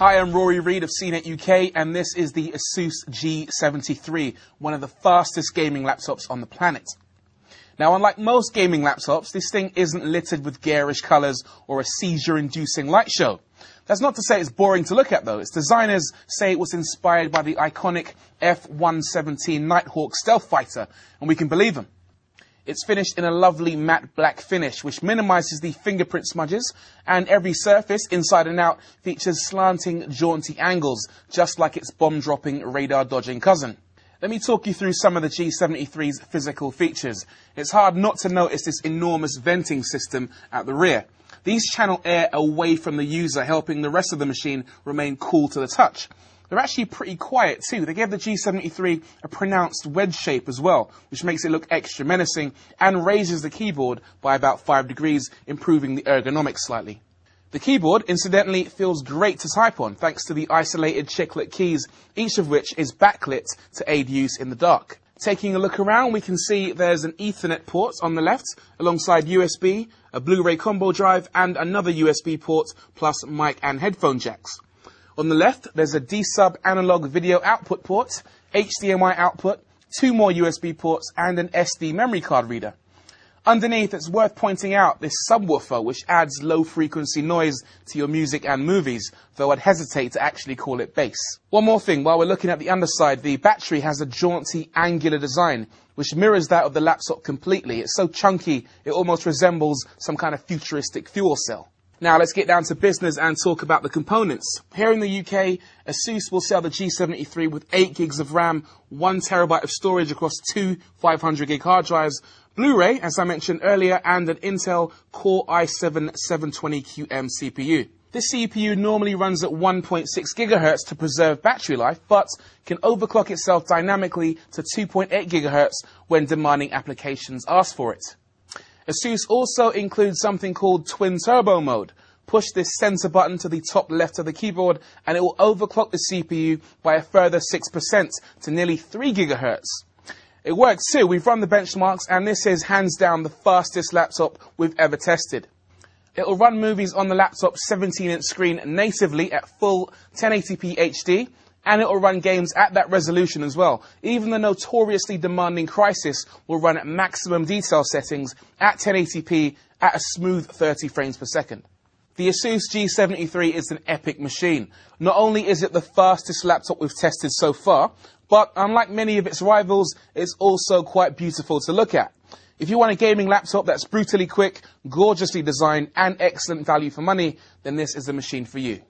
Hi, I'm Rory Reid of CNET UK, and this is the Asus G73, one of the fastest gaming laptops on the planet. Now, unlike most gaming laptops, this thing isn't littered with garish colours or a seizure-inducing light show. That's not to say it's boring to look at, though. Its designers say it was inspired by the iconic F-117 Nighthawk stealth fighter, and we can believe them. It's finished in a lovely matte black finish, which minimises the fingerprint smudges, and every surface, inside and out, features slanting, jaunty angles, just like its bomb-dropping, radar-dodging cousin. Let me talk you through some of the G73's physical features. It's hard not to notice this enormous venting system at the rear. These channel air away from the user, helping the rest of the machine remain cool to the touch. They're actually pretty quiet too. They gave the G73 a pronounced wedge shape as well, which makes it look extra menacing and raises the keyboard by about 5 degrees, improving the ergonomics slightly. The keyboard, incidentally, feels great to type on thanks to the isolated chiclet keys, each of which is backlit to aid use in the dark. Taking a look around, we can see there's an Ethernet port on the left, alongside USB, a Blu-ray combo drive, and another USB port, plus mic and headphone jacks. On the left, there's a D-sub analog video output port, HDMI output, 2 more USB ports, and an SD memory card reader. Underneath, it's worth pointing out this subwoofer, which adds low-frequency noise to your music and movies, though I'd hesitate to actually call it bass. One more thing, while we're looking at the underside, the battery has a jaunty, angular design, which mirrors that of the laptop completely. It's so chunky, it almost resembles some kind of futuristic fuel cell. Now let's get down to business and talk about the components. Here in the UK, Asus will sell the G73 with 8 gigs of RAM, 1 terabyte of storage across 2 500 gig hard drives, Blu-ray, as I mentioned earlier, and an Intel Core i7-720QM CPU. This CPU normally runs at 1.6 GHz to preserve battery life, but can overclock itself dynamically to 2.8 GHz when demanding applications ask for it. Asus also includes something called Twin Turbo Mode. Push this center button to the top left of the keyboard and it will overclock the CPU by a further 6% to nearly 3 GHz. It works too. We've run the benchmarks and this is hands down the fastest laptop we've ever tested. It'll run movies on the laptop's 17-inch screen natively at full 1080p HD, and it will run games at that resolution as well. Even the notoriously demanding Crysis will run at maximum detail settings at 1080p at a smooth 30 frames per second. The Asus G73 is an epic machine. Not only is it the fastest laptop we've tested so far, but unlike many of its rivals, it's also quite beautiful to look at. If you want a gaming laptop that's brutally quick, gorgeously designed, and excellent value for money, then this is the machine for you.